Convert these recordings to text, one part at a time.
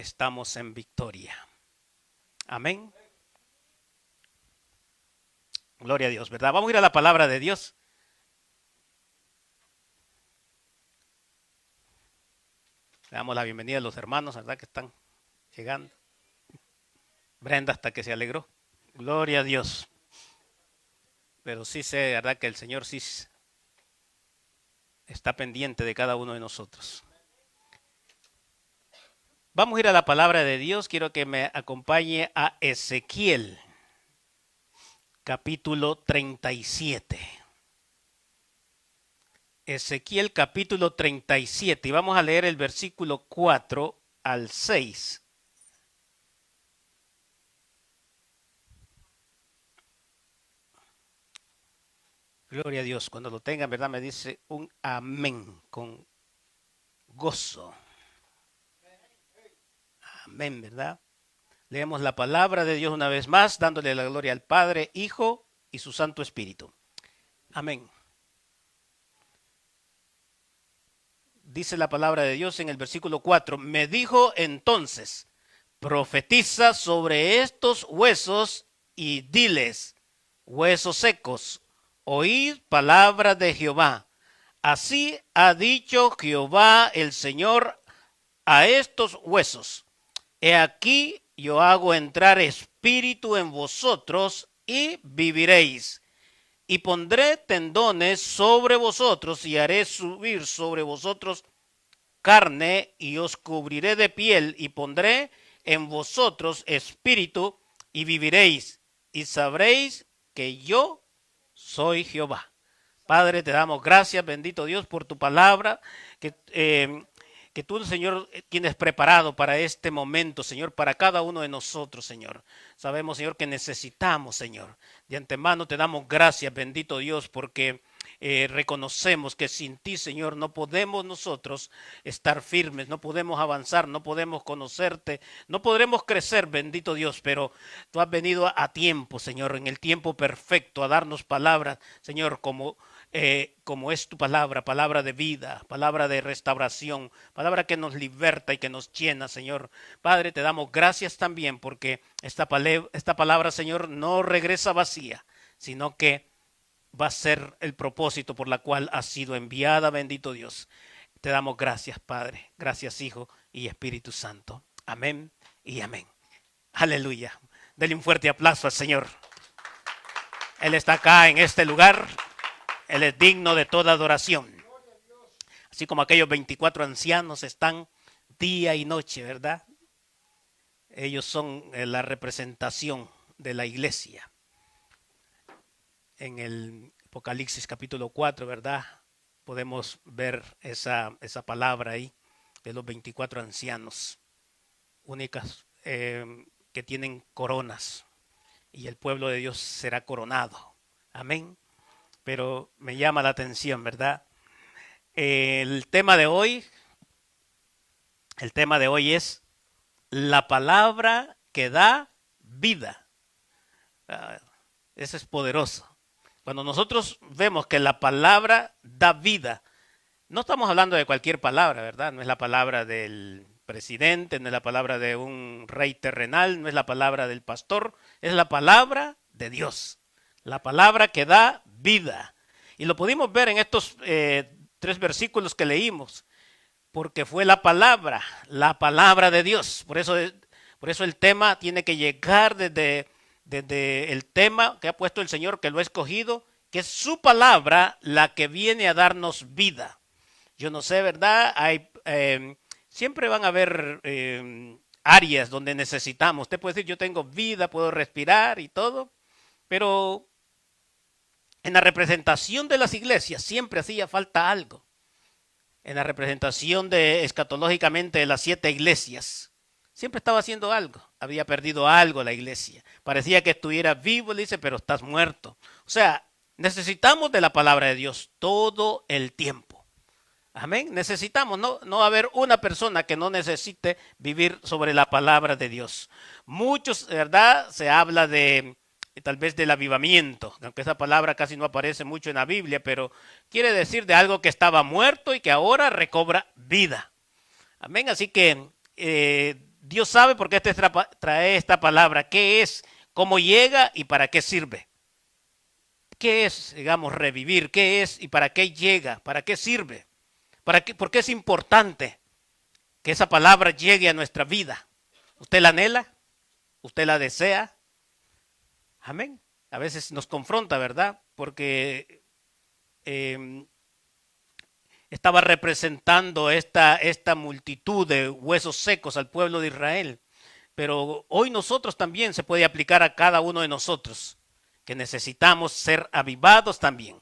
estamos en victoria. Amén. Gloria a Dios, ¿verdad? Vamos a ir a la palabra de Dios. Le damos la bienvenida a los hermanos, ¿verdad? Que están llegando. Brenda hasta que se alegró. Gloria a Dios. Pero sí sé, ¿verdad? Que el Señor sí está pendiente de cada uno de nosotros. Vamos a ir a la palabra de Dios. Quiero que me acompañe a Ezequiel, capítulo 37. Ezequiel capítulo 37 y vamos a leer el versículo 4 al 6. Gloria a Dios. Cuando lo tengan, ¿verdad? Me dice un amén con gozo. Amén, ¿verdad? Leemos la palabra de Dios una vez más, dándole la gloria al Padre, Hijo y su Santo Espíritu. Amén. Dice la palabra de Dios en el versículo 4. Me dijo entonces, profetiza sobre estos huesos y diles, huesos secos, oíd palabra de Jehová. Así ha dicho Jehová el Señor a estos huesos. He aquí yo hago entrar espíritu en vosotros y viviréis. Y pondré tendones sobre vosotros y haré subir sobre vosotros carne y os cubriré de piel y pondré en vosotros espíritu y viviréis y sabréis que yo soy Jehová. Padre, te damos gracias, bendito Dios, por tu palabra, que tú, Señor, tienes preparado para este momento, Señor, para cada uno de nosotros, Señor. Sabemos, Señor, que necesitamos, Señor. De antemano te damos gracias, bendito Dios, porque reconocemos que sin ti, Señor, no podemos nosotros estar firmes, no podemos avanzar, no podemos conocerte, no podremos crecer, bendito Dios, pero tú has venido a tiempo, Señor, en el tiempo perfecto, a darnos palabras, Señor, como es tu palabra, palabra de vida, palabra de restauración, palabra que nos liberta y que nos llena, Señor. Padre, te damos gracias también porque esta palabra, Señor, no regresa vacía, sino que va a ser el propósito por la cual ha sido enviada, bendito Dios. Te damos gracias, Padre, gracias, Hijo y Espíritu Santo. Amén y amén. Aleluya. Dele un fuerte aplauso al Señor. Él está acá en este lugar. Él es digno de toda adoración. Así como aquellos 24 ancianos están día y noche, ¿verdad? Ellos son la representación de la iglesia. En el Apocalipsis capítulo 4, ¿verdad? Podemos ver esa palabra ahí de los 24 ancianos únicas que tienen coronas y el pueblo de Dios será coronado. Amén. Pero me llama la atención, ¿verdad? El tema de hoy es la palabra que da vida. Eso es poderoso. Cuando nosotros vemos que la palabra da vida, no estamos hablando de cualquier palabra, ¿verdad? No es la palabra del presidente, no es la palabra de un rey terrenal, no es la palabra del pastor, es la palabra de Dios. La palabra que da vida. Y lo pudimos ver en estos 3 versículos que leímos, porque fue la palabra de Dios. Por eso el tema tiene que llegar desde el tema que ha puesto el Señor, que lo ha escogido, que es su palabra la que viene a darnos vida. Yo no sé, ¿verdad? Siempre van a haber áreas donde necesitamos. Usted puede decir, yo tengo vida, puedo respirar y todo, pero en la representación de las iglesias siempre hacía falta algo. En la representación escatológicamente de las 7 iglesias, siempre estaba haciendo algo. Había perdido algo la iglesia. Parecía que estuviera vivo, dice, pero estás muerto. O sea, necesitamos de la palabra de Dios todo el tiempo. Amén. Necesitamos, no va a haber una persona que no necesite vivir sobre la palabra de Dios. Muchos, ¿verdad? Se habla tal vez del avivamiento, aunque esa palabra casi no aparece mucho en la Biblia, pero quiere decir de algo que estaba muerto y que ahora recobra vida. Amén. Así que Dios sabe por qué te trae esta palabra, qué es, cómo llega y para qué sirve. ¿Qué es, digamos, revivir? ¿Qué es y para qué llega? ¿Para qué sirve? ¿Por qué es importante que esa palabra llegue a nuestra vida? ¿Usted la anhela? ¿Usted la desea? Amén. A veces nos confronta, ¿verdad? Porque estaba representando esta multitud de huesos secos al pueblo de Israel. Pero hoy nosotros también se puede aplicar a cada uno de nosotros, que necesitamos ser avivados también.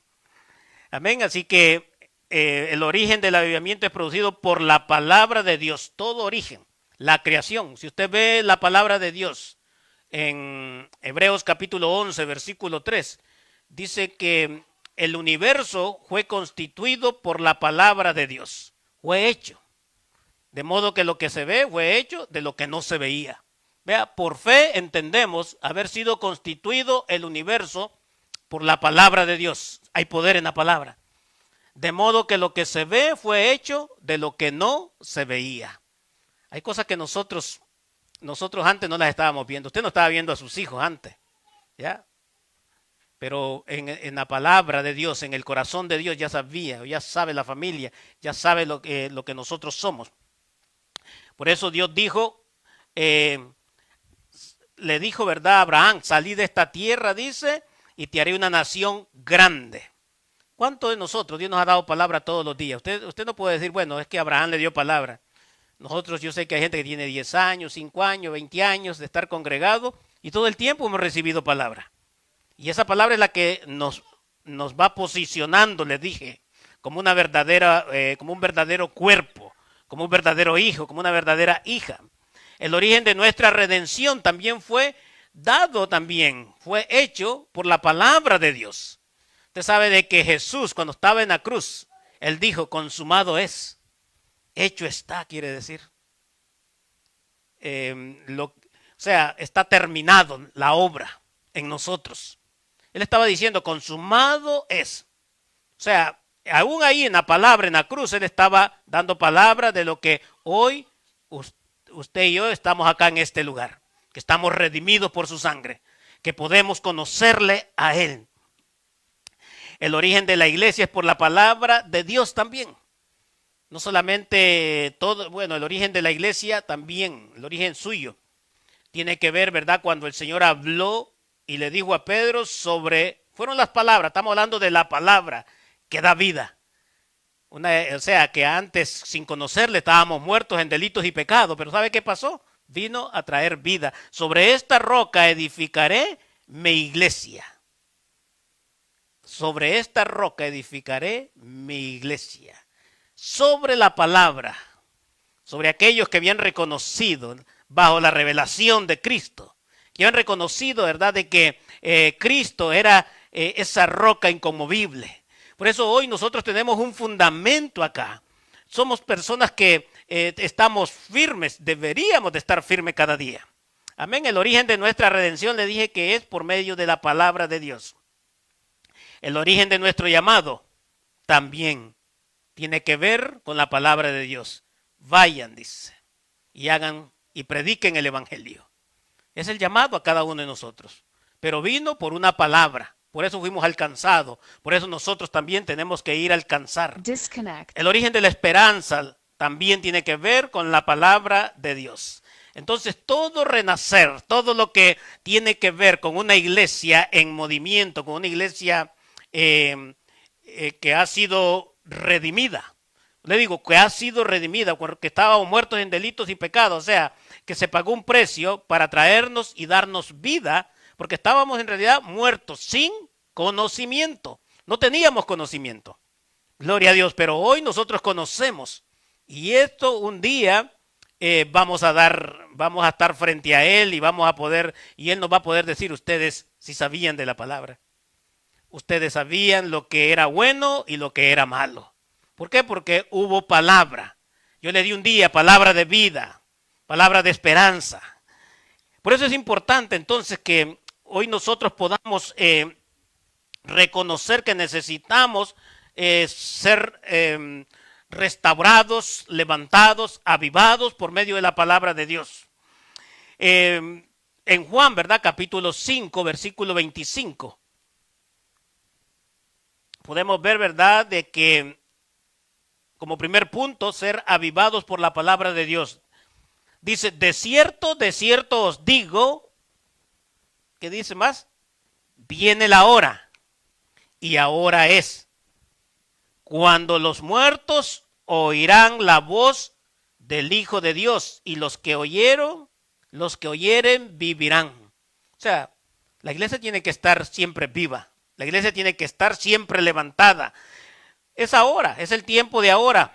Amén. Así que el origen del avivamiento es producido por la palabra de Dios. Todo origen, la creación. Si usted ve la palabra de Dios en Hebreos capítulo 11, versículo 3, dice que el universo fue constituido por la palabra de Dios. Fue hecho. De modo que lo que se ve fue hecho de lo que no se veía. Vea, por fe entendemos haber sido constituido el universo por la palabra de Dios. Hay poder en la palabra. De modo que lo que se ve fue hecho de lo que no se veía. Hay cosas que nosotros antes no las estábamos viendo. Usted no estaba viendo a sus hijos antes, ¿ya? Pero en la palabra de Dios, en el corazón de Dios ya sabía, ya sabe la familia, ya sabe lo que nosotros somos. Por eso Dios dijo, le dijo, ¿verdad, a Abraham? Salí de esta tierra, dice, y te haré una nación grande. ¿Cuántos de nosotros? Dios nos ha dado palabra todos los días. Usted no puede decir, bueno, es que Abraham le dio palabra. Nosotros, yo sé que hay gente que tiene 10 años, 5 años, 20 años de estar congregado y todo el tiempo hemos recibido palabra. Y esa palabra es la que nos va posicionando, les dije, como una verdadera, como un verdadero cuerpo, como un verdadero hijo, como una verdadera hija. El origen de nuestra redención también fue dado también, fue hecho por la palabra de Dios. Usted sabe de que Jesús, cuando estaba en la cruz, él dijo, consumado es. Hecho está, quiere decir. O sea, está terminado la obra en nosotros. Él estaba diciendo, consumado es. O sea, aún ahí en la palabra, en la cruz, él estaba dando palabra de lo que hoy usted y yo estamos acá en este lugar. Que estamos redimidos por su sangre. Que podemos conocerle a él. El origen de la iglesia es por la palabra de Dios también. No solamente todo, bueno, el origen de la iglesia también, el origen suyo, tiene que ver, ¿verdad? Cuando el Señor habló y le dijo a Pedro fueron las palabras, estamos hablando de la palabra que da vida. O sea, que antes sin conocerle estábamos muertos en delitos y pecados, pero ¿sabe qué pasó? Vino a traer vida. Sobre esta roca edificaré mi iglesia. Sobre esta roca edificaré mi iglesia. Sobre la palabra, sobre aquellos que habían reconocido bajo la revelación de Cristo, que habían reconocido, ¿verdad?, de que Cristo era esa roca inconmovible. Por eso hoy nosotros tenemos un fundamento acá. Somos personas que estamos firmes, deberíamos de estar firmes cada día. Amén. El origen de nuestra redención le dije que es por medio de la palabra de Dios. El origen de nuestro llamado también tiene que ver con la palabra de Dios. Vayan, dice, y hagan y prediquen el evangelio. Es el llamado a cada uno de nosotros. Pero vino por una palabra. Por eso fuimos alcanzados. Por eso nosotros también tenemos que ir a alcanzar. Disconnect. El origen de la esperanza también tiene que ver con la palabra de Dios. Entonces todo renacer, todo lo que tiene que ver con una iglesia en movimiento, con una iglesia que ha sido redimida. Le digo que ha sido redimida porque estábamos muertos en delitos y pecados. O sea, que se pagó un precio para traernos y darnos vida porque estábamos en realidad muertos sin conocimiento. No teníamos conocimiento. Gloria a Dios. Pero hoy nosotros conocemos. Y esto un día vamos a estar frente a Él y Él nos va a poder decir, ustedes si sabían de la palabra. Ustedes sabían lo que era bueno y lo que era malo. ¿Por qué? Porque hubo palabra. Yo le di un día palabra de vida, palabra de esperanza. Por eso es importante entonces que hoy nosotros podamos reconocer que necesitamos ser restaurados, levantados, avivados por medio de la palabra de Dios. En Juan, ¿verdad? Capítulo 5, versículo 25. Podemos ver, ¿verdad?, de que como primer punto, ser avivados por la palabra de Dios. Dice, de cierto os digo, ¿qué dice más? Viene la hora, y ahora es, cuando los muertos oirán la voz del Hijo de Dios, y los que oyeren, vivirán. O sea, la iglesia tiene que estar siempre viva, la iglesia tiene que estar siempre levantada. Es ahora, es el tiempo de ahora.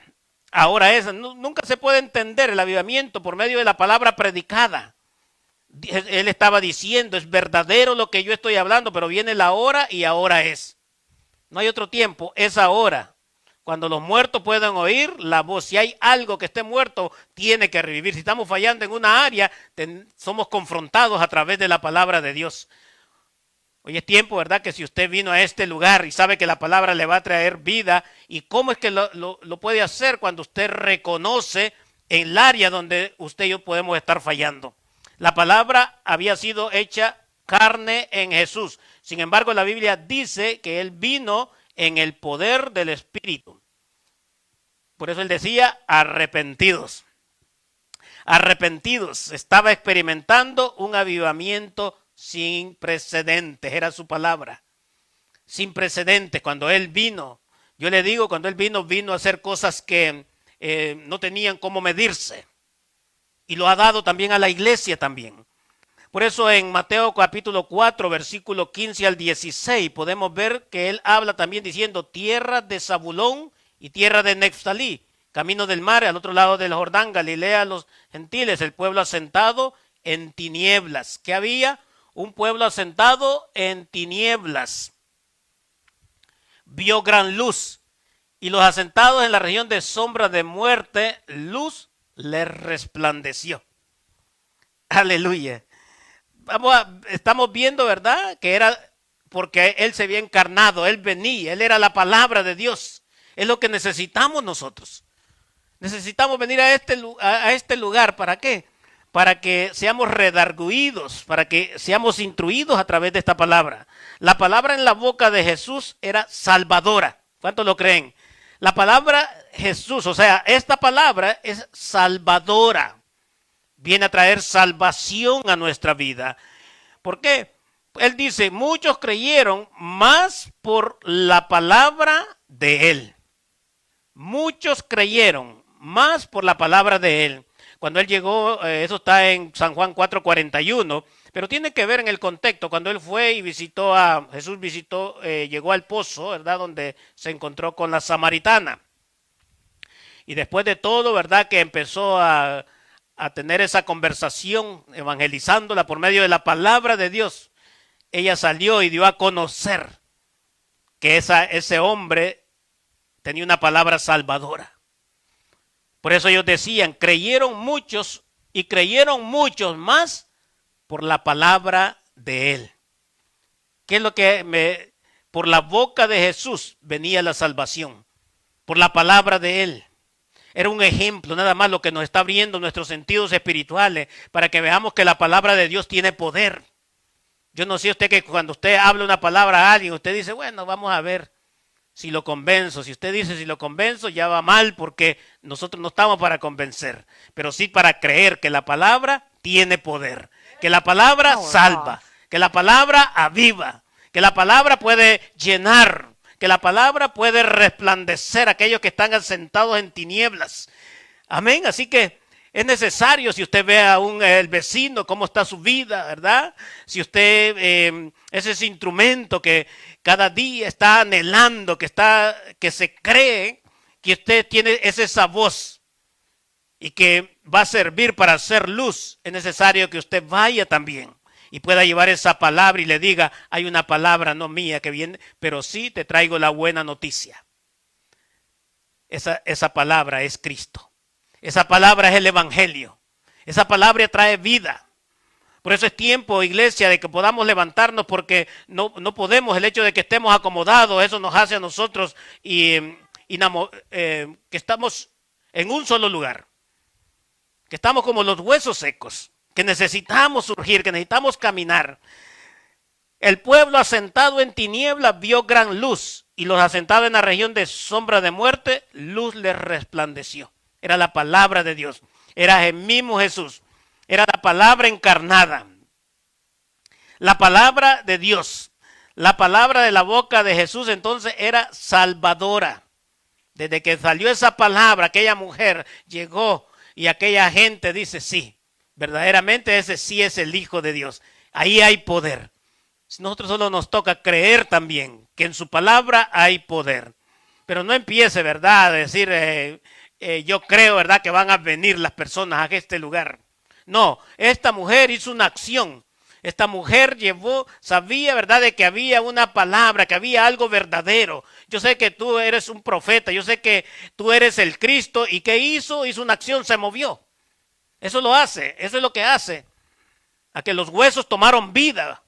Ahora es, nunca se puede entender el avivamiento por medio de la palabra predicada. Él estaba diciendo, es verdadero lo que yo estoy hablando, pero viene la hora y ahora es. No hay otro tiempo, es ahora. Cuando los muertos puedan oír la voz, si hay algo que esté muerto, tiene que revivir. Si estamos fallando en una área, somos confrontados a través de la palabra de Dios. Hoy es tiempo, ¿verdad?, que si usted vino a este lugar y sabe que la palabra le va a traer vida, ¿y cómo es que lo puede hacer? Cuando usted reconoce en el área donde usted y yo podemos estar fallando. La palabra había sido hecha carne en Jesús. Sin embargo, la Biblia dice que Él vino en el poder del Espíritu. Por eso Él decía, arrepentidos. Arrepentidos. Estaba experimentando un avivamiento sin precedentes, era su palabra. Sin precedentes. Cuando Él vino, yo le digo, cuando Él vino a hacer cosas que no tenían cómo medirse. Y lo ha dado también a la iglesia también. Por eso en Mateo capítulo 4, versículo 15 al 16, podemos ver que Él habla también diciendo, tierra de Zabulón y tierra de Neftalí, camino del mar, al otro lado del Jordán, Galilea, los gentiles, el pueblo asentado en tinieblas. ¿Qué había? Un pueblo asentado en tinieblas. Vio gran luz, y los asentados en la región de sombra de muerte, luz les resplandeció. Aleluya. Estamos viendo, ¿verdad?, que era porque Él se había encarnado, Él venía, Él era la palabra de Dios. Es lo que necesitamos nosotros. Necesitamos venir a este lugar. ¿Para qué? Para que seamos redarguidos, para que seamos instruidos a través de esta palabra. La palabra en la boca de Jesús era salvadora. ¿Cuántos lo creen? La palabra Jesús, o sea, esta palabra es salvadora. Viene a traer salvación a nuestra vida. ¿Por qué? Él dice, muchos creyeron más por la palabra de Él. Muchos creyeron más por la palabra de Él. Cuando Él llegó, eso está en San Juan 4:41, pero tiene que ver en el contexto. Cuando Él fue y Jesús llegó al pozo, ¿verdad?, donde se encontró con la samaritana. Y después de todo, ¿verdad?, que empezó a tener esa conversación, evangelizándola por medio de la palabra de Dios, ella salió y dio a conocer que ese hombre tenía una palabra salvadora. Por eso ellos decían, creyeron muchos y creyeron muchos más por la palabra de Él. ¿Qué es lo que por la boca de Jesús venía la salvación? Por la palabra de Él. Era un ejemplo, nada más lo que nos está abriendo nuestros sentidos espirituales para que veamos que la palabra de Dios tiene poder. Yo no sé usted que cuando usted habla una palabra a alguien, usted dice, bueno, vamos a ver si lo convenzo. Si usted dice si lo convenzo, ya va mal porque nosotros no estamos para convencer, pero sí para creer que la palabra tiene poder, que la palabra salva, que la palabra aviva, que la palabra puede llenar, que la palabra puede resplandecer a aquellos que están asentados en tinieblas. Amén. Así que es necesario, si usted ve a el vecino, cómo está su vida, ¿verdad? Si usted es ese instrumento que cada día está anhelando, que se cree que usted tiene esa voz y que va a servir para hacer luz, es necesario que usted vaya también y pueda llevar esa palabra y le diga, hay una palabra no mía que viene, pero sí te traigo la buena noticia. Esa palabra es Cristo. Esa palabra es el Evangelio. Esa palabra trae vida. Por eso es tiempo, iglesia, de que podamos levantarnos porque no podemos, el hecho de que estemos acomodados, eso nos hace a nosotros que estamos en un solo lugar. Que estamos como los huesos secos. que necesitamos surgir, que necesitamos caminar. El pueblo asentado en tinieblas vio gran luz, y los asentados en la región de sombra de muerte, luz les resplandeció. Era la palabra de Dios, era el mismo Jesús, era la palabra encarnada. La palabra de Dios, la palabra de la boca de Jesús entonces era salvadora. Desde que salió esa palabra, aquella mujer llegó y aquella gente dice, sí, verdaderamente ese sí es el Hijo de Dios. Ahí hay poder. Nosotros solo nos toca creer también que en su palabra hay poder. Pero no empiece, ¿verdad?, a decir, yo creo, ¿verdad?, que van a venir las personas a este lugar. No, esta mujer hizo una acción. Esta mujer sabía, ¿verdad?, de que había una palabra, que había algo verdadero. Yo sé que tú eres un profeta, yo sé que tú eres el Cristo. ¿Y qué hizo? Hizo una acción, se movió. Eso lo hace, eso es lo que hace. A que los huesos tomaron vida.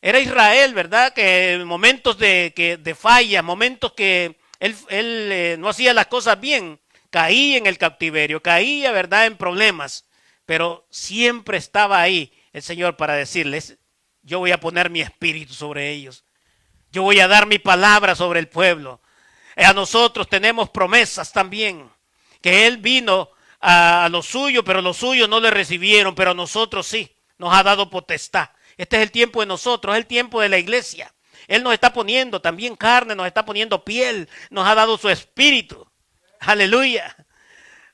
Era Israel, ¿verdad?, que en momentos de falla, momentos que él no hacía las cosas bien, caía en el cautiverio, caía, ¿verdad?, en problemas. Pero siempre estaba ahí el Señor para decirles, yo voy a poner mi espíritu sobre ellos. Yo voy a dar mi palabra sobre el pueblo. A nosotros tenemos promesas también, que Él vino a lo suyo, pero los suyos no le recibieron, pero a nosotros sí, nos ha dado potestad. Este es el tiempo de nosotros, es el tiempo de la iglesia. Él nos está poniendo también carne, nos está poniendo piel, nos ha dado su espíritu. Aleluya.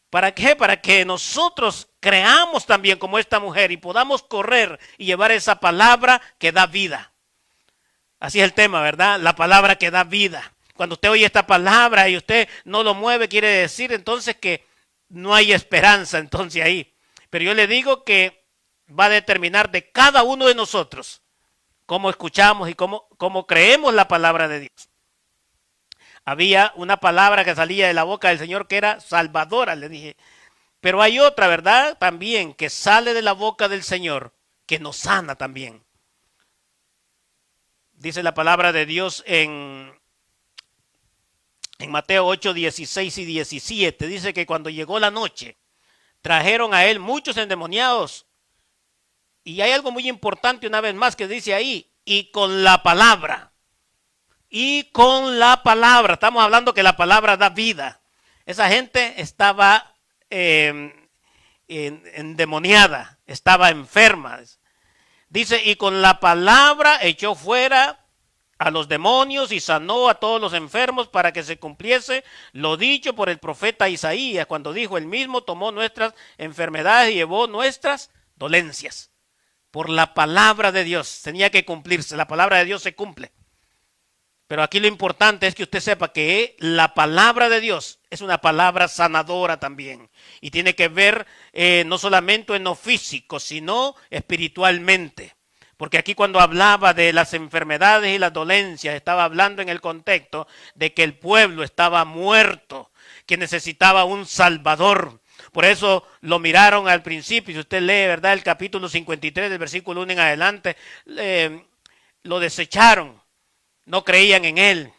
¿Para qué? Para que nosotros creamos también como esta mujer y podamos correr y llevar esa palabra que da vida. Así es el tema, ¿verdad? La palabra que da vida. Cuando usted oye esta palabra y usted no lo mueve, quiere decir entonces que no hay esperanza entonces ahí. Pero yo le digo que va a determinar de cada uno de nosotros cómo escuchamos y cómo creemos la palabra de Dios. Había una palabra que salía de la boca del Señor que era salvadora, le dije. Pero hay otra, ¿verdad?, también que sale de la boca del Señor, que nos sana también. Dice la palabra de Dios en Mateo 8, 16 y 17. Dice que cuando llegó la noche, trajeron a él muchos endemoniados. Y hay algo muy importante una vez más que dice ahí, y con la palabra. Y con la palabra, estamos hablando que la palabra da vida. Esa gente estaba endemoniada, estaba enferma. Dice, y con la palabra echó fuera a los demonios y sanó a todos los enfermos para que se cumpliese lo dicho por el profeta Isaías, cuando dijo, él mismo tomó nuestras enfermedades y llevó nuestras dolencias. Por la palabra de Dios tenía que cumplirse, la palabra de Dios se cumple. Pero aquí lo importante es que usted sepa que la palabra de Dios es una palabra sanadora también. Y tiene que ver no solamente en lo físico, sino espiritualmente. Porque aquí cuando hablaba de las enfermedades y las dolencias, estaba hablando en el contexto de que el pueblo estaba muerto, que necesitaba un salvador. Por eso lo miraron al principio. Si usted lee, ¿verdad?, el capítulo 53 del versículo 1 en adelante, lo desecharon. No creían en él,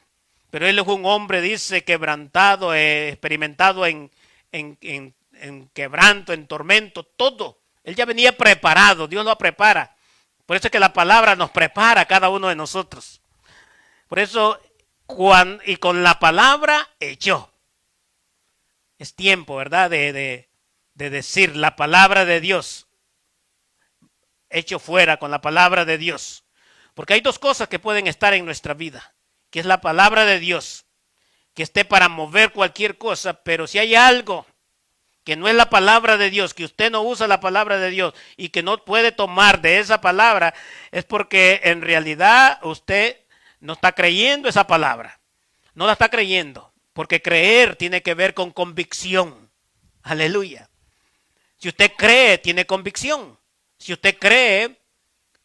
pero él es un hombre, dice, quebrantado, experimentado en quebranto, en tormento, todo. Él ya venía preparado, Dios lo prepara. Por eso es que la palabra nos prepara a cada uno de nosotros. Por eso, y con la palabra echó. Es tiempo, ¿verdad?, de decir la palabra de Dios. Hecho fuera con la palabra de Dios. Porque hay dos cosas que pueden estar en nuestra vida, que es la palabra de Dios, que esté para mover cualquier cosa, pero si hay algo que no es la palabra de Dios, que usted no usa la palabra de Dios y que no puede tomar de esa palabra, es porque en realidad usted no está creyendo esa palabra, no la está creyendo, porque creer tiene que ver con convicción. Aleluya. Si usted cree, tiene convicción. Si usted cree,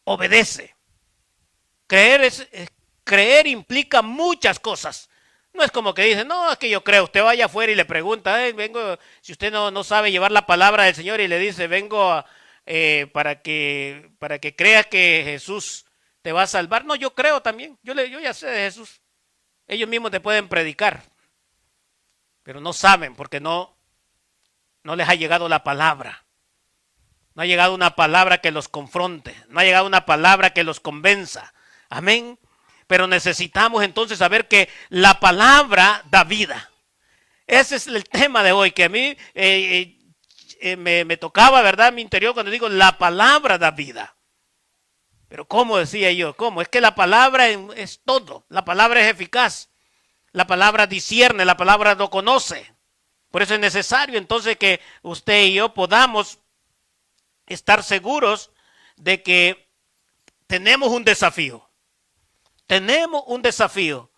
obedece. Creer implica muchas cosas. No es como que dicen, no, es que yo creo. Usted vaya afuera y le pregunta, vengo, si usted no sabe llevar la palabra del Señor y le dice, vengo para que creas que Jesús te va a salvar. No, yo creo también. Yo ya sé de Jesús. Ellos mismos te pueden predicar, pero no saben porque no les ha llegado la palabra. No ha llegado una palabra que los confronte. No ha llegado una palabra que los convenza. Amén. Pero necesitamos entonces saber que la palabra da vida. Ese es el tema de hoy, que a mí me tocaba, ¿verdad? En mi interior cuando digo la palabra da vida. Pero ¿cómo decía yo? ¿Cómo? Es que la palabra es todo. La palabra es eficaz. La palabra discierne, la palabra lo conoce. Por eso es necesario entonces que usted y yo podamos estar seguros de que tenemos un desafío. Tenemos un desafío.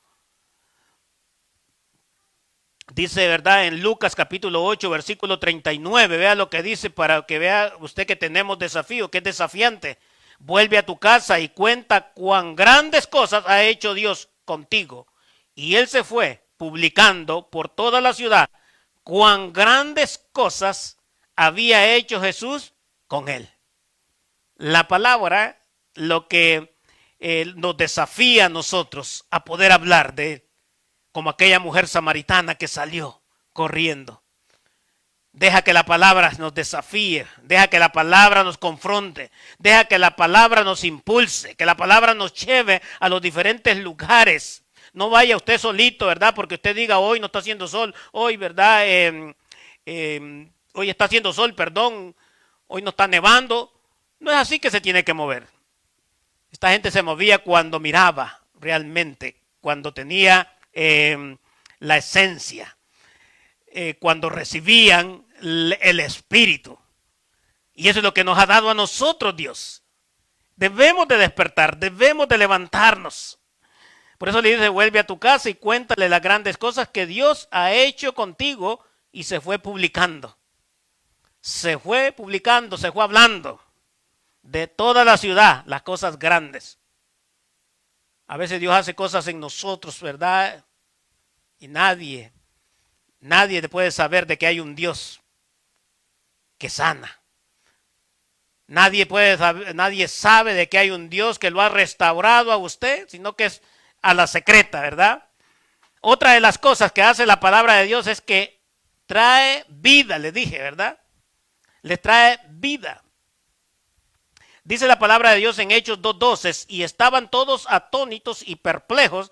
Dice, ¿verdad? En Lucas capítulo 8, versículo 39. Vea lo que dice para que vea usted que tenemos desafío, que es desafiante. Vuelve a tu casa y cuenta cuán grandes cosas ha hecho Dios contigo. Y él se fue publicando por toda la ciudad cuán grandes cosas había hecho Jesús con él. La palabra, lo que nos desafía a nosotros a poder hablar de él, como aquella mujer samaritana que salió corriendo. Deja que la palabra nos desafíe, deja que la palabra nos confronte, deja que la palabra nos impulse, que la palabra nos lleve a los diferentes lugares. No vaya usted solito, ¿verdad? Porque usted diga, hoy no está haciendo sol, hoy, ¿verdad? Hoy está haciendo sol, perdón, hoy no está nevando. No es así que se tiene que mover. Esta gente se movía cuando miraba realmente, cuando tenía la esencia. Cuando recibían el Espíritu. Y eso es lo que nos ha dado a nosotros Dios. Debemos de despertar, debemos de levantarnos. Por eso le dice, vuelve a tu casa y cuéntale las grandes cosas que Dios ha hecho contigo, y se fue publicando. Se fue publicando, se fue hablando de toda la ciudad, las cosas grandes. A veces Dios hace cosas en nosotros, ¿verdad? Y nadie puede saber de que hay un Dios que sana. Nadie sabe de que hay un Dios que lo ha restaurado a usted, sino que es a la secreta, ¿verdad? Otra de las cosas que hace la palabra de Dios es que trae vida, le dije, ¿verdad? Le trae vida. Dice la palabra de Dios en Hechos 2:12, y estaban todos atónitos y perplejos,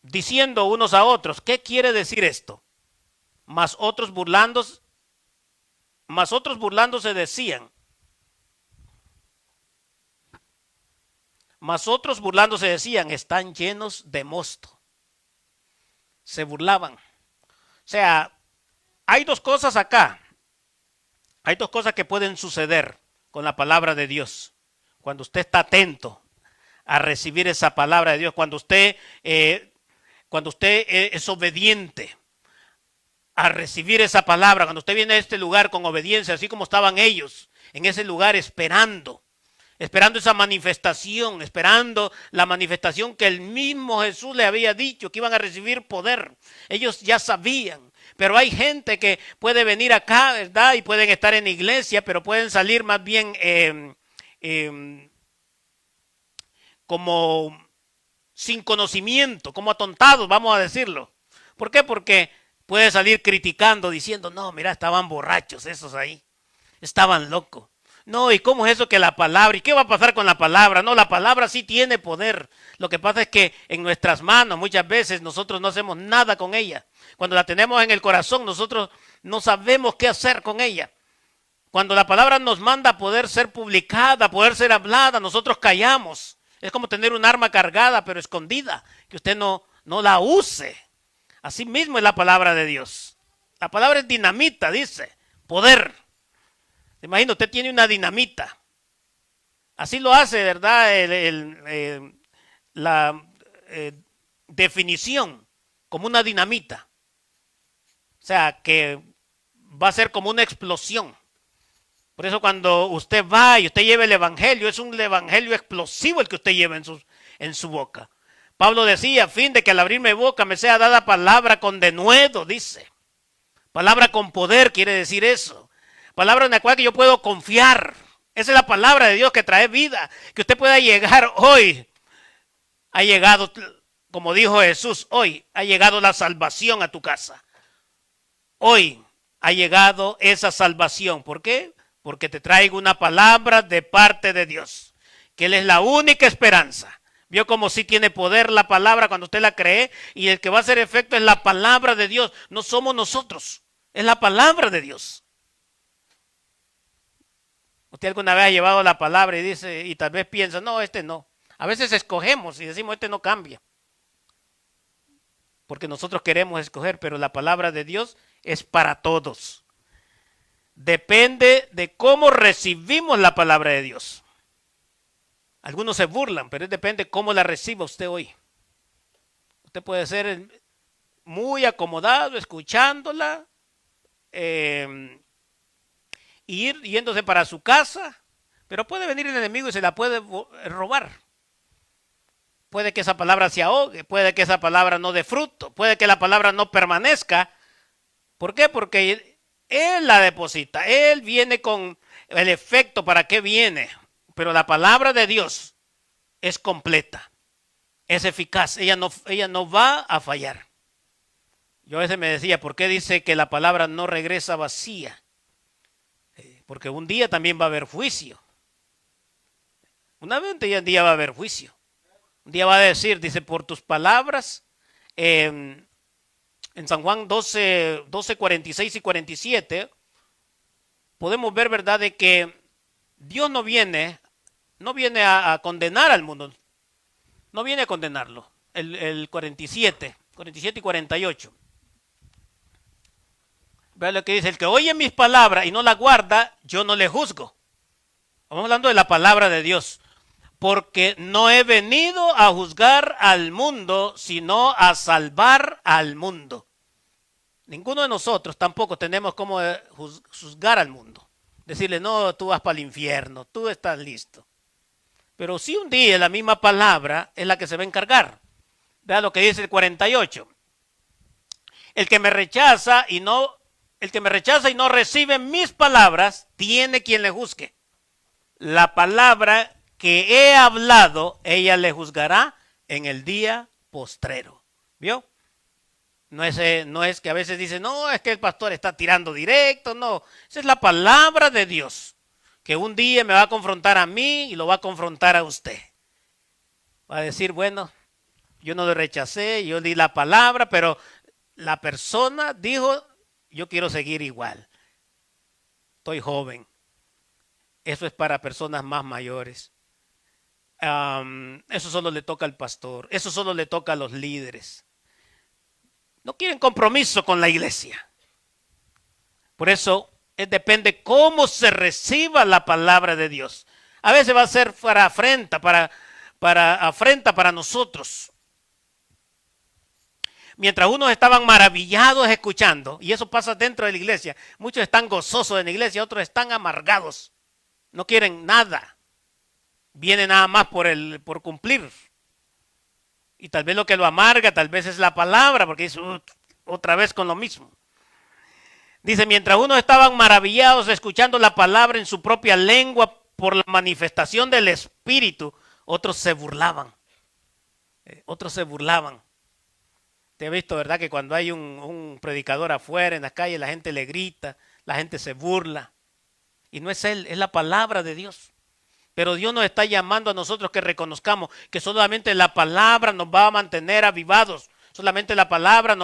diciendo unos a otros, ¿qué quiere decir esto? Mas otros burlándose decían, están llenos de mosto. Se burlaban. O sea, hay dos cosas acá. Hay dos cosas que pueden suceder con la palabra de Dios. Cuando usted está atento a recibir esa palabra de Dios, cuando usted es obediente a recibir esa palabra, cuando usted viene a este lugar con obediencia, así como estaban ellos en ese lugar esperando esa manifestación, esperando la manifestación que el mismo Jesús le había dicho, que iban a recibir poder. Ellos ya sabían, pero hay gente que puede venir acá, ¿verdad? Y pueden estar en la iglesia, pero pueden salir más bien como sin conocimiento, como atontados, vamos a decirlo. ¿Por qué? Porque puede salir criticando, diciendo, no, mira, estaban borrachos esos ahí, estaban locos. No, ¿y cómo es eso que la palabra? ¿Y qué va a pasar con la palabra? No, la palabra sí tiene poder. Lo que pasa es que en nuestras manos muchas veces nosotros no hacemos nada con ella. Cuando la tenemos en el corazón, nosotros no sabemos qué hacer con ella. Cuando la palabra nos manda a poder ser publicada, a poder ser hablada, nosotros callamos. Es como tener un arma cargada pero escondida, que usted no la use. Así mismo es la palabra de Dios. La palabra es dinamita, dice, poder. Imagina, usted tiene una dinamita. Así lo hace, ¿verdad? La definición, como una dinamita. O sea, que va a ser como una explosión. Por eso cuando usted va y usted lleva el evangelio, es un evangelio explosivo el que usted lleva en su boca. Pablo decía, a fin de que al abrir mi boca me sea dada palabra con denuedo, dice. Palabra con poder quiere decir eso. Palabra en la cual que yo puedo confiar. Esa es la palabra de Dios que trae vida. Que usted pueda llegar hoy. Ha llegado, como dijo Jesús, hoy ha llegado la salvación a tu casa. Hoy ha llegado esa salvación. ¿Por qué? porque te traigo una palabra de parte de Dios, que Él es la única esperanza. Vio como sí tiene poder la palabra cuando usted la cree, y el que va a hacer efecto es la palabra de Dios, no somos nosotros, es la palabra de Dios. Usted alguna vez ha llevado la palabra y dice, y tal vez piensa, no, este no. A veces escogemos y decimos, este no cambia, porque nosotros queremos escoger, pero la palabra de Dios es para todos. Depende de cómo recibimos la palabra de Dios. Algunos se burlan, pero depende cómo la reciba usted hoy. Usted puede ser muy acomodado escuchándola, ir yéndose para su casa, pero puede venir el enemigo y se la puede robar. Puede que esa palabra se ahogue, puede que esa palabra no dé fruto, puede que la palabra no permanezca. ¿Por qué? Porque Él la deposita, Él viene con el efecto para qué viene. Pero la palabra de Dios es completa, es eficaz, ella no va a fallar. Yo a veces me decía, ¿por qué dice que la palabra no regresa vacía? Porque un día también va a haber juicio. Un día va a haber juicio. Un día va a decir, dice, por tus palabras, en San Juan 12, 46 y 47, podemos ver, ¿verdad?, de que Dios no viene a condenar al mundo, no viene a condenarlo. El 47 y 48. Vean lo que dice, el que oye mis palabras y no las guarda, yo no le juzgo. Estamos hablando de la palabra de Dios. Porque no he venido a juzgar al mundo, sino a salvar al mundo. Ninguno de nosotros tampoco tenemos cómo juzgar al mundo. Decirle, no, tú vas para el infierno, tú estás listo. Pero sí un día la misma palabra es la que se va a encargar. Vea lo que dice el 48. El que me rechaza y no recibe mis palabras, tiene quien le juzgue. La palabra que he hablado, ella le juzgará en el día postrero. ¿Vio? No es que a veces dicen, no, es que el pastor está tirando directo, no. Esa es la palabra de Dios, que un día me va a confrontar a mí y lo va a confrontar a usted. Va a decir, bueno, yo no lo rechacé, yo di la palabra, pero la persona dijo, yo quiero seguir igual. Estoy joven. Eso es para personas más mayores. Eso solo le toca al pastor, eso solo le toca a los líderes. No quieren compromiso con la iglesia. Por eso depende cómo se reciba la palabra de Dios. A veces va a ser para afrenta para nosotros. Mientras unos estaban maravillados escuchando, y eso pasa dentro de la iglesia, muchos están gozosos en la iglesia, otros están amargados, no quieren nada. Viene nada más por cumplir. Y tal vez lo que lo amarga, tal vez es la palabra, porque dice otra vez con lo mismo. Dice, mientras unos estaban maravillados escuchando la palabra en su propia lengua por la manifestación del Espíritu, otros se burlaban. Te he visto, ¿verdad?, que cuando hay un predicador afuera en la calle, la gente le grita, la gente se burla. Y no es él, es la palabra de Dios. Pero Dios nos está llamando a nosotros que reconozcamos que solamente la palabra nos va a mantener avivados. Solamente la palabra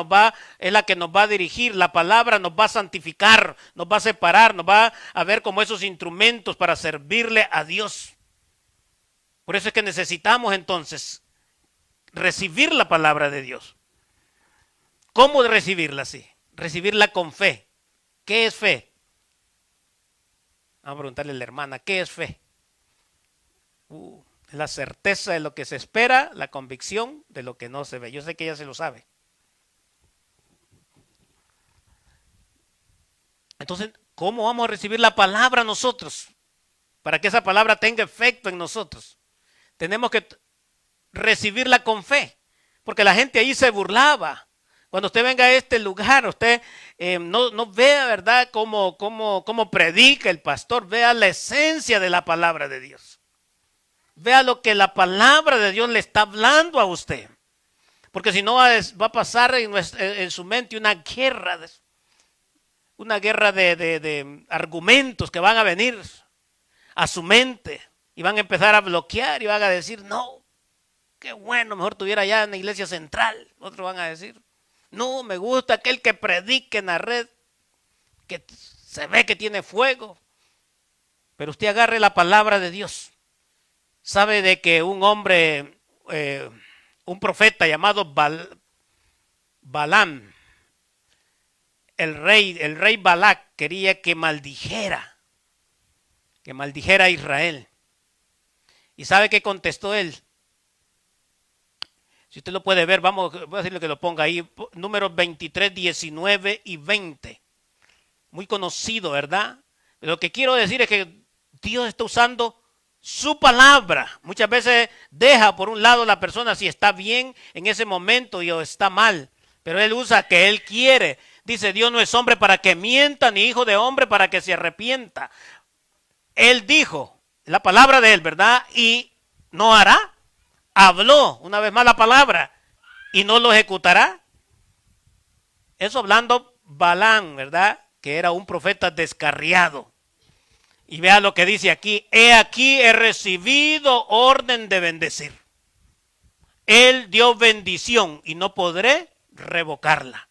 es la que nos va a dirigir. La palabra nos va a santificar, nos va a separar, nos va a ver como esos instrumentos para servirle a Dios. Por eso es que necesitamos entonces recibir la palabra de Dios. ¿Cómo recibirla así? Recibirla con fe. ¿Qué es fe? Vamos a preguntarle a la hermana, ¿qué es fe? La certeza de lo que se espera, la convicción de lo que no se ve. Yo sé que ella se lo sabe. Entonces, ¿cómo vamos a recibir la palabra nosotros? Para que esa palabra tenga efecto en nosotros. Tenemos que recibirla con fe. Porque la gente ahí se burlaba. Cuando usted venga a este lugar, usted no vea, ¿verdad?, cómo predica el pastor. Vea la esencia de la palabra de Dios. Vea lo que la palabra de Dios le está hablando a usted. Porque si no va a pasar en su mente una guerra. una guerra de argumentos que van a venir a su mente y van a empezar a bloquear y van a decir, no, qué bueno, mejor estuviera allá en la iglesia central. Otros van a decir, no, me gusta aquel que predique en la red, que se ve que tiene fuego. Pero usted agarre la palabra de Dios. Sabe de que un hombre, un profeta llamado Balaam, el rey Balac quería que maldijera a Israel. ¿Y sabe qué contestó él? Si usted lo puede ver, voy a decirle que lo ponga ahí, números 23, 19 y 20. Muy conocido, ¿verdad? Lo que quiero decir es que Dios está usando su palabra. Muchas veces deja por un lado la persona si está bien en ese momento o está mal. Pero Él usa que Él quiere. Dice, Dios no es hombre para que mienta, ni hijo de hombre para que se arrepienta. Él dijo, la palabra de Él, ¿verdad? Y no hará. Habló una vez más la palabra y no lo ejecutará. Eso hablando Balaam, ¿verdad? Que era un profeta descarriado. Y vea lo que dice aquí. He aquí he recibido orden de bendecir. Él dio bendición y no podré revocarla.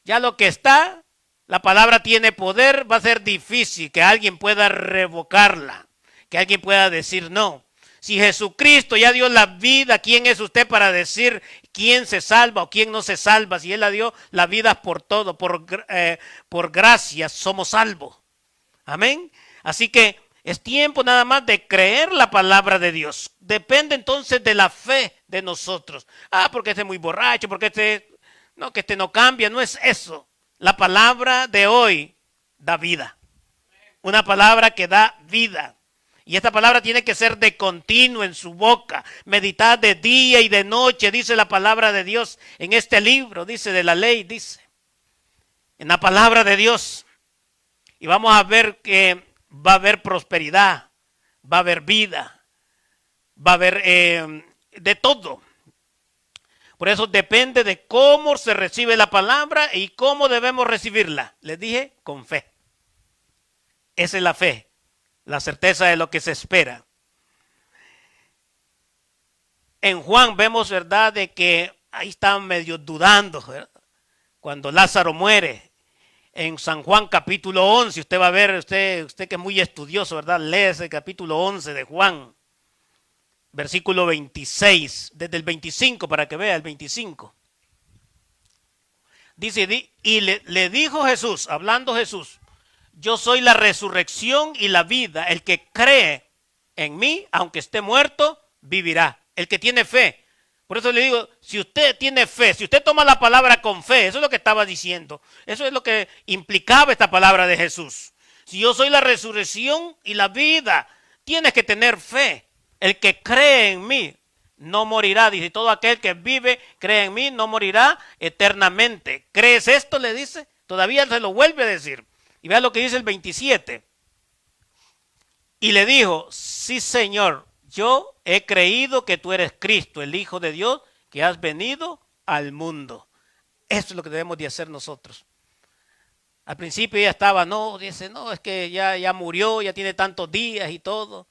Ya lo que está, la palabra tiene poder, va a ser difícil que alguien pueda revocarla. Que alguien pueda decir no. Si Jesucristo ya dio la vida, ¿quién es usted para decir quién se salva o quién no se salva? Si Él la dio la vida por todo, por gracia somos salvos. Amén. Así que es tiempo nada más de creer la palabra de Dios. Depende entonces de la fe de nosotros. Porque este es muy borracho, porque que este no cambia. No es eso. La palabra de hoy da vida. Una palabra que da vida. Y esta palabra tiene que ser de continuo en su boca. Meditar de día y de noche, dice la palabra de Dios en este libro, dice de la ley, dice. En la palabra de Dios. Y vamos a ver que va a haber prosperidad, va a haber vida, va a haber de todo. Por eso depende de cómo se recibe la palabra y cómo debemos recibirla. Les dije, con fe. Esa es la fe. La certeza de lo que se espera. En Juan vemos, ¿verdad?, de que ahí están medio dudando, ¿verdad? Cuando Lázaro muere. En San Juan capítulo 11, usted va a ver, usted que es muy estudioso, ¿verdad? Lee ese capítulo 11 de Juan. Versículo 26, desde el 25 para que vea el 25. Dice, y le dijo Jesús, hablando Jesús, yo soy la resurrección y la vida. El que cree en mí, aunque esté muerto, vivirá. El que tiene fe. Por eso le digo, si usted tiene fe, si usted toma la palabra con fe, eso es lo que estaba diciendo. Eso es lo que implicaba esta palabra de Jesús. Si yo soy la resurrección y la vida, tienes que tener fe. El que cree en mí no morirá. Dice, todo aquel que vive, cree en mí, no morirá eternamente. ¿Crees esto? Le dice. Todavía se lo vuelve a decir. Y vea lo que dice el 27. Y le dijo, sí, Señor, yo he creído que tú eres Cristo, el Hijo de Dios, que has venido al mundo. Eso es lo que debemos de hacer nosotros. Al principio ella estaba, dice, es que ya murió, ya tiene tantos días y todo.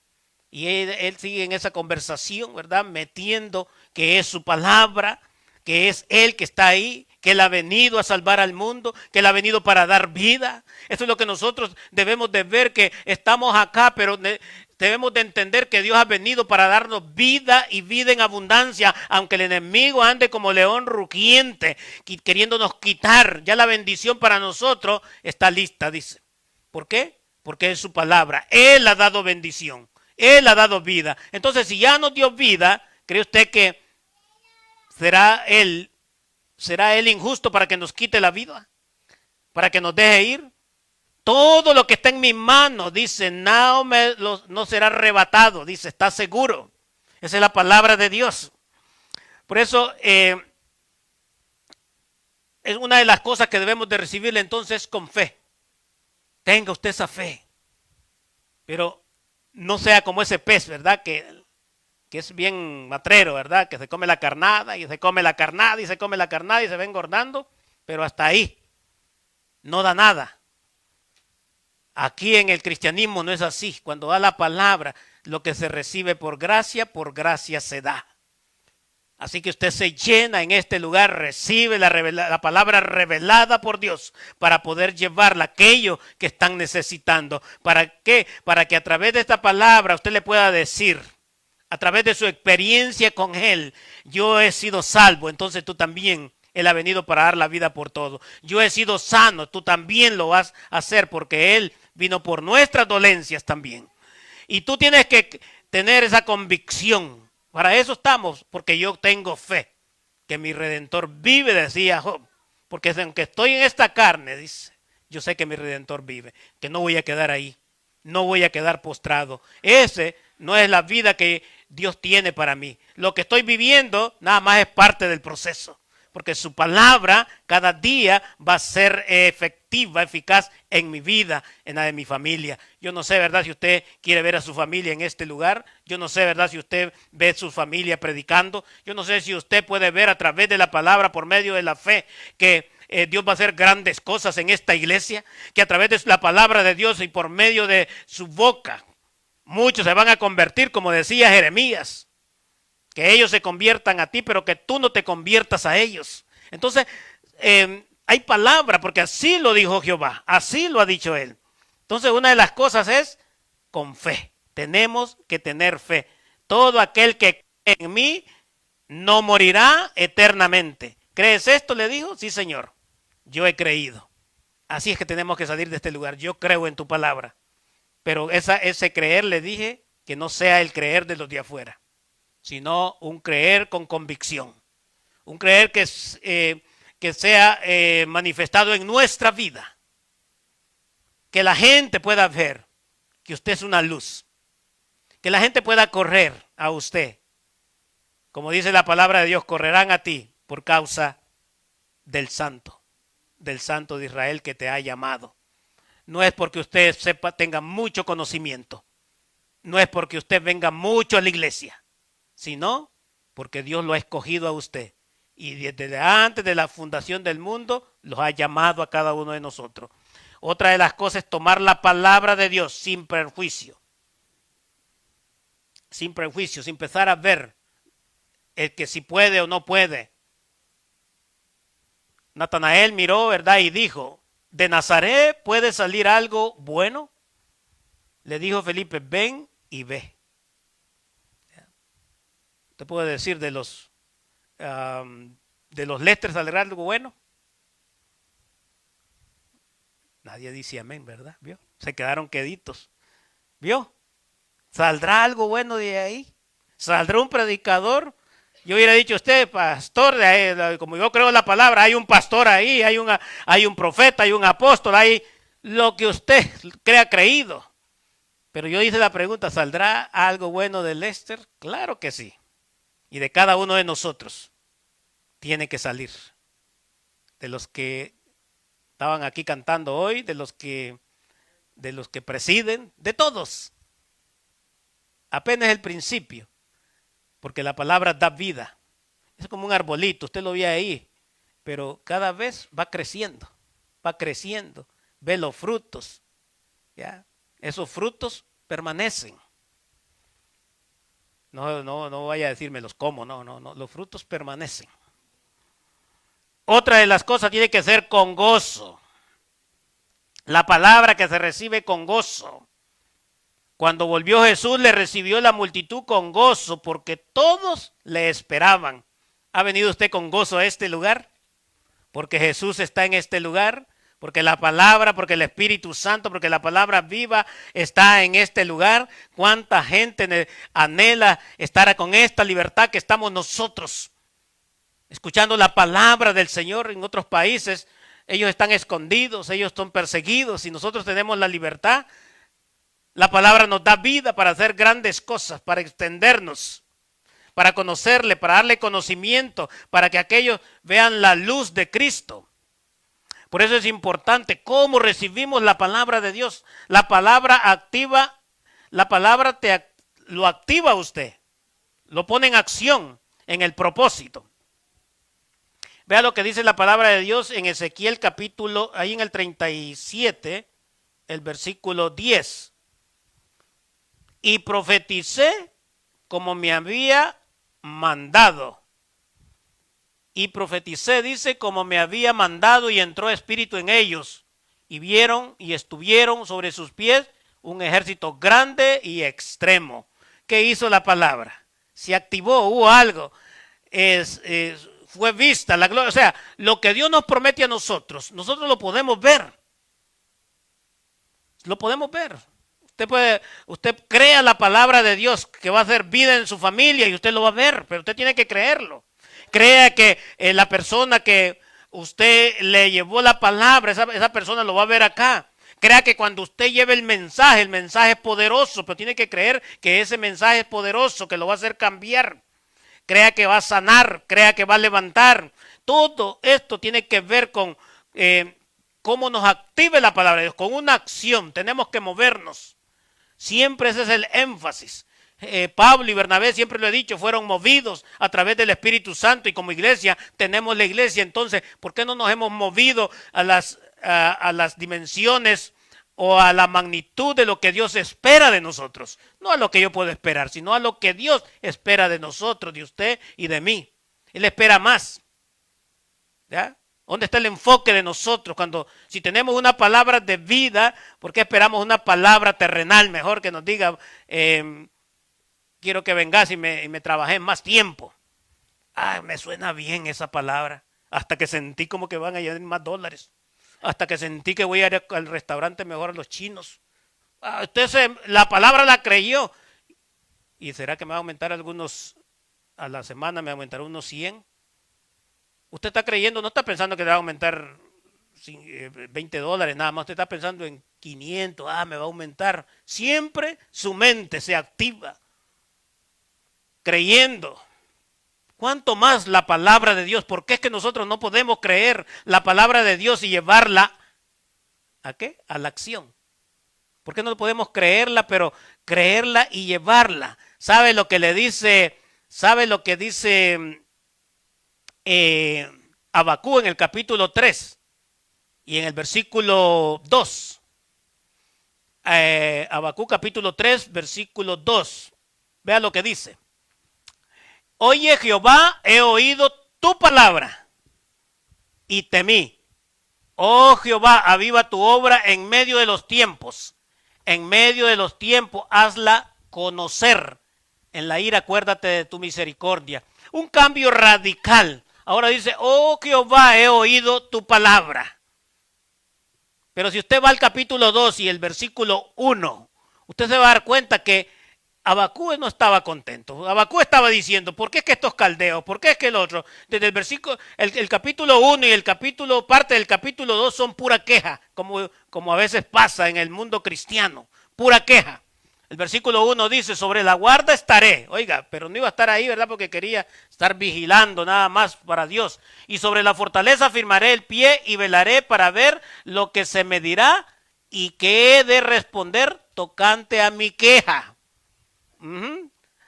Y él sigue en esa conversación, ¿verdad? Metiendo que es su palabra, que es Él que está ahí, que Él ha venido a salvar al mundo, que Él ha venido para dar vida. Eso es lo que nosotros debemos de ver, que estamos acá, pero debemos de entender que Dios ha venido para darnos vida y vida en abundancia, aunque el enemigo ande como león rugiente, queriéndonos quitar. Ya la bendición para nosotros está lista, dice. ¿Por qué? Porque es su palabra. Él ha dado bendición, Él ha dado vida. Entonces, si ya nos dio vida, ¿cree usted que será Él injusto para que nos quite la vida? ¿Para que nos deje ir? Todo lo que está en mis manos, dice, no será arrebatado, dice, está seguro. Esa es la palabra de Dios. Por eso, es una de las cosas que debemos de recibirle entonces con fe. Tenga usted esa fe. Pero no sea como ese pez, ¿verdad? Que es bien matrero, ¿verdad? Que se come la carnada y se come la carnada y se come la carnada y se va engordando, pero hasta ahí no da nada. Aquí en el cristianismo no es así. Cuando da la palabra, lo que se recibe por gracia se da. Así que usted se llena en este lugar, recibe la palabra revelada por Dios para poder llevarla a aquellos que están necesitando. ¿Para qué? Para que a través de esta palabra usted le pueda decir, a través de su experiencia con Él, yo he sido salvo, entonces tú también. Él ha venido para dar la vida por todo. Yo he sido sano, tú también lo vas a hacer porque Él vino por nuestras dolencias también. Y tú tienes que tener esa convicción. Para eso estamos, porque yo tengo fe que mi Redentor vive, decía Job. Porque aunque estoy en esta carne, dice, yo sé que mi Redentor vive, que no voy a quedar ahí, no voy a quedar postrado. Ese no es la vida que Dios tiene para mí. Lo que estoy viviendo nada más es parte del proceso. Porque su palabra cada día va a ser efectiva, eficaz en mi vida, en la de mi familia. Yo no sé, ¿verdad? Si usted quiere ver a su familia en este lugar. Yo no sé, ¿verdad? Si usted ve a su familia predicando. Yo no sé si usted puede ver a través de la palabra, por medio de la fe, que Dios va a hacer grandes cosas en esta iglesia. Que a través de la palabra de Dios y por medio de su boca, muchos se van a convertir, como decía Jeremías. Que ellos se conviertan a ti, pero que tú no te conviertas a ellos. Entonces, hay palabra, porque así lo dijo Jehová, así lo ha dicho Él. Entonces, una de las cosas es con fe. Tenemos que tener fe. Todo aquel que cree en mí no morirá eternamente. ¿Crees esto? Le dijo, sí, Señor, yo he creído. Así es que tenemos que salir de este lugar. Yo creo en tu palabra. Pero ese creer, le dije, que no sea el creer de los de afuera, sino un creer con convicción, un creer que sea manifestado en nuestra vida, que la gente pueda ver que usted es una luz, que la gente pueda correr a usted, como dice la palabra de Dios, correrán a ti por causa del Santo de Israel que te ha llamado. No es porque usted tenga mucho conocimiento, no es porque usted venga mucho a la iglesia, sino porque Dios lo ha escogido a usted y desde antes de la fundación del mundo los ha llamado a cada uno de nosotros. Otra de las cosas es tomar la palabra de Dios sin prejuicio, sin empezar a ver el que si puede o no puede. Natanael miró, ¿verdad? Y dijo, ¿de Nazaret puede salir algo bueno? Le dijo Felipe, ven y ve. ¿Te puede decir de los Lester saldrá algo bueno? Nadie dice amén, ¿verdad? ¿Vio? Se quedaron queditos. ¿Vio? ¿Saldrá algo bueno de ahí? ¿Saldrá un predicador? Yo hubiera dicho usted, pastor, como yo creo en la palabra, hay un pastor ahí, hay un profeta, hay un apóstol, hay lo que usted crea creído. Pero yo hice la pregunta, ¿saldrá algo bueno de Lester? Claro que sí. Y de cada uno de nosotros tiene que salir. De los que estaban aquí cantando hoy, de los que presiden, de todos. Apenas el principio, porque la palabra da vida. Es como un arbolito, usted lo ve ahí, pero cada vez va creciendo, ve los frutos, ¿ya? Esos frutos permanecen. No vaya a decirme los como, no, los frutos permanecen. Otra de las cosas tiene que ser con gozo. La palabra que se recibe con gozo. Cuando volvió Jesús, le recibió la multitud con gozo, porque todos le esperaban. ¿Ha venido usted con gozo a este lugar? Porque Jesús está en este lugar, porque la palabra, porque el Espíritu Santo, porque la palabra viva está en este lugar. ¿Cuánta gente anhela estar con esta libertad que estamos nosotros? Escuchando la palabra del Señor. En otros países ellos están escondidos, ellos son perseguidos y nosotros tenemos la libertad. La palabra nos da vida para hacer grandes cosas, para extendernos, para conocerle, para darle conocimiento, para que aquellos vean la luz de Cristo. Por eso es importante cómo recibimos la palabra de Dios. La palabra activa, la palabra lo activa a usted, lo pone en acción, en el propósito. Vea lo que dice la palabra de Dios en Ezequiel capítulo, ahí en el 37, el versículo 10. Y profeticé como me había mandado. Y profeticé, dice, como me había mandado, y entró espíritu en ellos. Y vieron y estuvieron sobre sus pies un ejército grande y extremo. ¿Qué hizo la palabra? Se activó, hubo algo. Fue vista la gloria. O sea, lo que Dios nos promete a nosotros, nosotros lo podemos ver. Lo podemos ver. Usted crea la palabra de Dios que va a hacer vida en su familia y usted lo va a ver, pero usted tiene que creerlo. Crea que la persona que usted le llevó la palabra, esa persona lo va a ver acá. Crea que cuando usted lleve el mensaje es poderoso, pero tiene que creer que ese mensaje es poderoso, que lo va a hacer cambiar. Crea que va a sanar, crea que va a levantar. Todo esto tiene que ver con cómo nos active la palabra de Dios, con una acción. Tenemos que movernos. Siempre ese es el énfasis. Pablo y Bernabé, siempre lo he dicho, fueron movidos a través del Espíritu Santo, y como iglesia tenemos la iglesia. Entonces, ¿por qué no nos hemos movido a las dimensiones o a la magnitud de lo que Dios espera de nosotros? No a lo que yo puedo esperar, sino a lo que Dios espera de nosotros, de usted y de mí. Él espera más. ¿Ya? ¿Dónde está el enfoque de nosotros? Si tenemos una palabra de vida, ¿por qué esperamos una palabra terrenal? Mejor que nos diga, quiero que vengas y me trabajes más tiempo. Me suena bien esa palabra. Hasta que sentí como que van a llegar más dólares. Hasta que sentí que voy a ir al restaurante mejor a los chinos. La palabra la creyó. ¿Y será que me va a aumentar algunos a la semana? ¿Me aumentará unos 100? Usted está creyendo, no está pensando que le va a aumentar $20 nada más. Usted está pensando en 500. Me va a aumentar. Siempre su mente se activa creyendo. ¿Cuánto más la palabra de Dios? ¿Por qué es que nosotros no podemos creer la palabra de Dios y llevarla ¿a qué? A la acción. ¿Por qué no podemos creerla, pero creerla y llevarla? ¿Sabe lo que le dice? ¿Sabe lo que dice Habacuc en el capítulo 3 y en el versículo 2? Habacuc capítulo 3, versículo 2. Vea lo que dice. Oye Jehová, he oído tu palabra y temí. Oh Jehová, aviva tu obra en medio de los tiempos. En medio de los tiempos, hazla conocer. En la ira, acuérdate de tu misericordia. Un cambio radical. Ahora dice, oh Jehová, he oído tu palabra. Pero si usted va al capítulo 2 y el versículo 1, usted se va a dar cuenta que Habacuc no estaba contento. Habacuc estaba diciendo, ¿por qué es que estos caldeos? ¿Por qué es que el otro? Desde el versículo, el capítulo 1 y parte del capítulo 2 son pura queja, como a veces pasa en el mundo cristiano, pura queja. El versículo 1 dice, sobre la guarda estaré. Oiga, pero no iba a estar ahí, ¿verdad? Porque quería estar vigilando nada más para Dios. Y sobre la fortaleza firmaré el pie y velaré para ver lo que se me dirá y qué he de responder tocante a mi queja.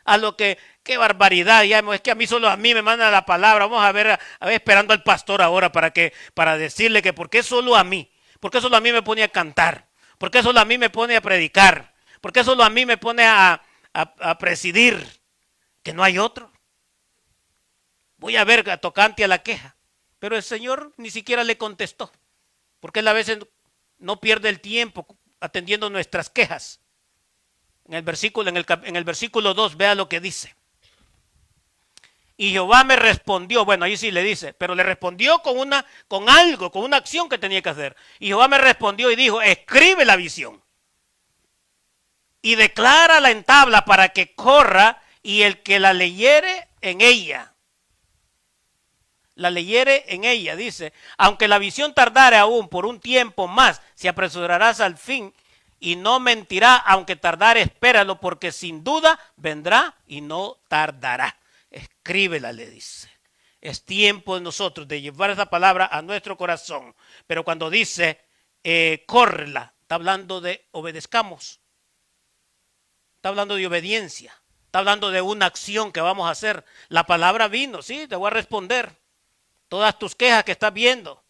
A lo que, qué barbaridad, ya es que solo a mí me manda la palabra. Vamos a ver esperando al pastor ahora para decirle que por qué solo a mí, por qué solo a mí me pone a cantar, por qué solo a mí me pone a predicar, por qué solo a mí me pone a presidir, que no hay otro. Voy a ver tocante a la queja, pero el Señor ni siquiera le contestó, porque él a veces no pierde el tiempo atendiendo nuestras quejas. En el versículo 2, vea lo que dice. Y Jehová me respondió, bueno, ahí sí le dice, pero le respondió con una acción que tenía que hacer. Y Jehová me respondió y dijo, escribe la visión y declárala en tabla para que corra y el que la leyere en ella. La leyere en ella, dice, aunque la visión tardare aún por un tiempo más, se apresurarás al fin y no mentirá, aunque tardare, espéralo, porque sin duda vendrá y no tardará. Escríbela, le dice. Es tiempo de nosotros de llevar esa palabra a nuestro corazón. Pero cuando dice, córrela, está hablando de obedezcamos. Está hablando de obediencia. Está hablando de una acción que vamos a hacer. La palabra vino, sí, te voy a responder. Todas tus quejas que estás viendo.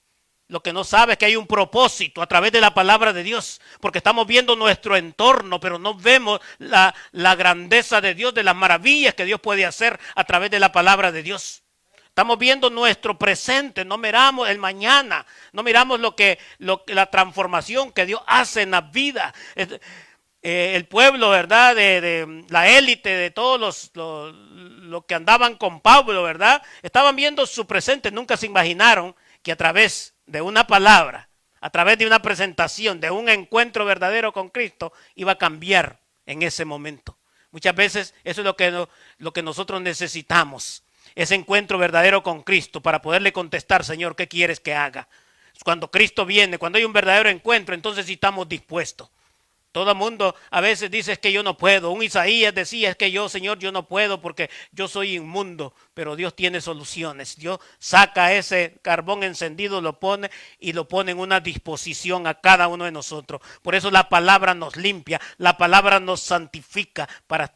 Lo que no sabe es que hay un propósito a través de la palabra de Dios, porque estamos viendo nuestro entorno, pero no vemos la grandeza de Dios, de las maravillas que Dios puede hacer a través de la palabra de Dios. Estamos viendo nuestro presente, no miramos el mañana, no miramos la transformación que Dios hace en la vida. El pueblo, ¿verdad? De la élite, de todos los que andaban con Pablo, ¿verdad? Estaban viendo su presente, nunca se imaginaron que a través de una palabra, a través de una presentación, de un encuentro verdadero con Cristo, iba a cambiar en ese momento. Muchas veces eso es lo que nosotros necesitamos, ese encuentro verdadero con Cristo para poderle contestar, Señor, ¿qué quieres que haga? Cuando Cristo viene, cuando hay un verdadero encuentro, entonces sí estamos dispuestos. Todo el mundo a veces dice es que yo no puedo. Un Isaías decía es que yo, Señor, yo no puedo porque yo soy inmundo. Pero Dios tiene soluciones. Dios saca ese carbón encendido, lo pone y lo pone en una disposición a cada uno de nosotros. Por eso la palabra nos limpia, la palabra nos santifica para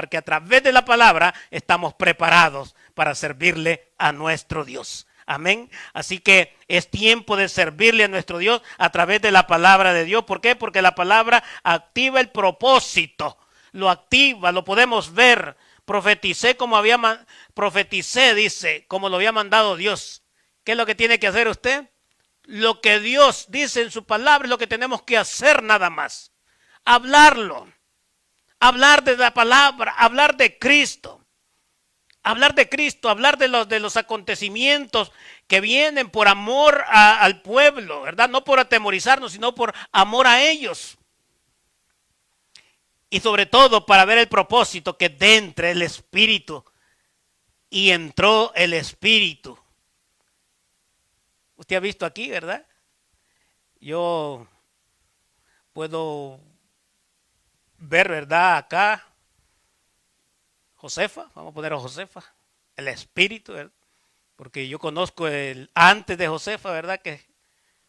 que a través de la palabra estamos preparados para servirle a nuestro Dios. Amén. Así que es tiempo de servirle a nuestro Dios a través de la palabra de Dios. ¿Por qué? Porque la palabra activa el propósito. Lo activa, lo podemos ver. Profeticé, dice, como lo había mandado Dios. ¿Qué es lo que tiene que hacer usted? Lo que Dios dice en su palabra es lo que tenemos que hacer nada más. Hablarlo. Hablar de la palabra, hablar de Cristo. Hablar de Cristo, hablar de los acontecimientos que vienen por amor al pueblo, ¿verdad? No por atemorizarnos, sino por amor a ellos. Y sobre todo para ver el propósito que entre el Espíritu. Y entró el Espíritu. Usted ha visto aquí, ¿verdad? Yo puedo ver, ¿verdad? Acá. Josefa, vamos a poner a Josefa, el espíritu, ¿verdad? Porque yo conozco el antes de Josefa, ¿verdad? Que